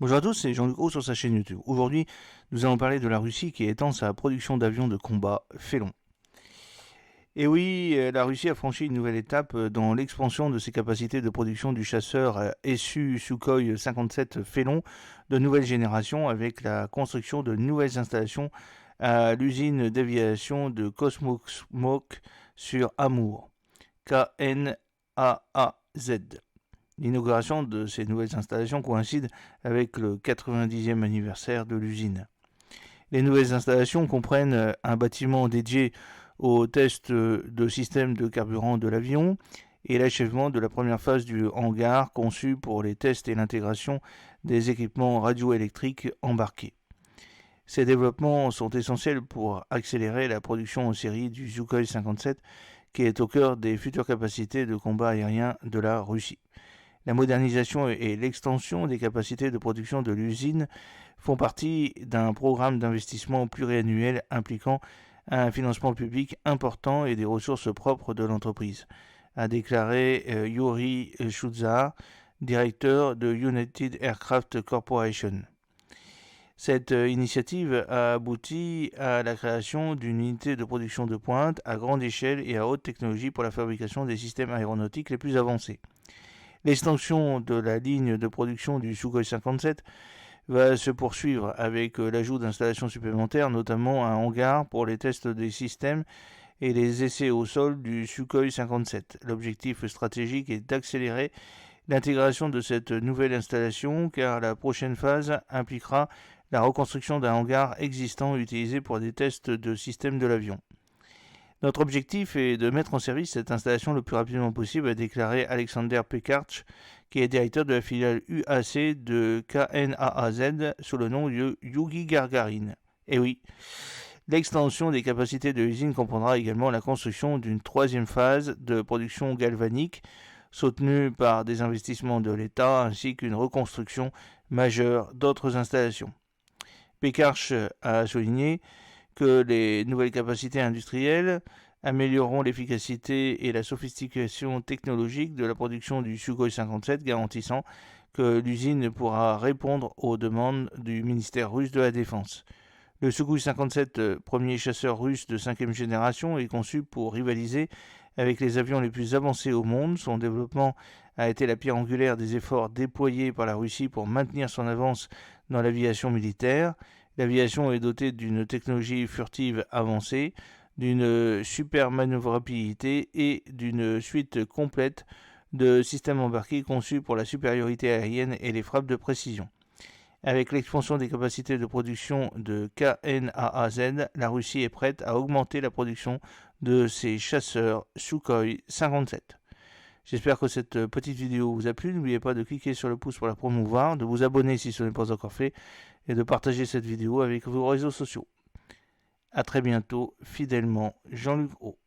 Bonjour à tous, c'est Jean-Luc Roux sur sa chaîne YouTube. Aujourd'hui, nous allons parler de la Russie qui étend sa production d'avions de combat Félon. Et oui, la Russie a franchi une nouvelle étape dans l'expansion de ses capacités de production du chasseur SU Sukhoi 57 Félon de nouvelle génération avec la construction de nouvelles installations à l'usine d'aviation de Cosmosmoke sur Amour, KNAAZ. L'inauguration de ces nouvelles installations coïncide avec le 90e anniversaire de l'usine. Les nouvelles installations comprennent un bâtiment dédié au test de système de carburant de l'avion et l'achèvement de la première phase du hangar conçu pour les tests et l'intégration des équipements radioélectriques embarqués. Ces développements sont essentiels pour accélérer la production en série du Sukhoi 57 qui est au cœur des futures capacités de combat aérien de la Russie. La modernisation et l'extension des capacités de production de l'usine font partie d'un programme d'investissement pluriannuel impliquant un financement public important et des ressources propres de l'entreprise, a déclaré Yuri Shuzar, directeur de United Aircraft Corporation. Cette initiative a abouti à la création d'une unité de production de pointe à grande échelle et à haute technologie pour la fabrication des systèmes aéronautiques les plus avancés. L'extension de la ligne de production du Sukhoi 57 va se poursuivre avec l'ajout d'installations supplémentaires, notamment un hangar pour les tests des systèmes et les essais au sol du Sukhoi 57. L'objectif stratégique est d'accélérer l'intégration de cette nouvelle installation car la prochaine phase impliquera la reconstruction d'un hangar existant utilisé pour des tests de système de l'avion. Notre objectif est de mettre en service cette installation le plus rapidement possible, a déclaré Alexander Pekarch, qui est directeur de la filiale UAC de KNAAZ sous le nom de Yugi Gagarin. Et oui, l'extension des capacités de l'usine comprendra également la construction d'une troisième phase de production galvanique soutenue par des investissements de l'État ainsi qu'une reconstruction majeure d'autres installations. Pekarch a souligné que les nouvelles capacités industrielles amélioreront l'efficacité et la sophistication technologique de la production du Sukhoi 57, garantissant que l'usine pourra répondre aux demandes du ministère russe de la Défense. Le Sukhoi 57, premier chasseur russe de 5e génération, est conçu pour rivaliser avec les avions les plus avancés au monde. Son développement a été la pierre angulaire des efforts déployés par la Russie pour maintenir son avance dans l'aviation militaire. L'aviation est dotée d'une technologie furtive avancée, d'une super manœuvrabilité et d'une suite complète de systèmes embarqués conçus pour la supériorité aérienne et les frappes de précision. Avec l'expansion des capacités de production de KNAAZ, la Russie est prête à augmenter la production de ses chasseurs Sukhoi 57. J'espère que cette petite vidéo vous a plu. N'oubliez pas de cliquer sur le pouce pour la promouvoir, de vous abonner si ce n'est pas encore fait et de partager cette vidéo avec vos réseaux sociaux. A très bientôt, fidèlement, Jean-Luc Roux.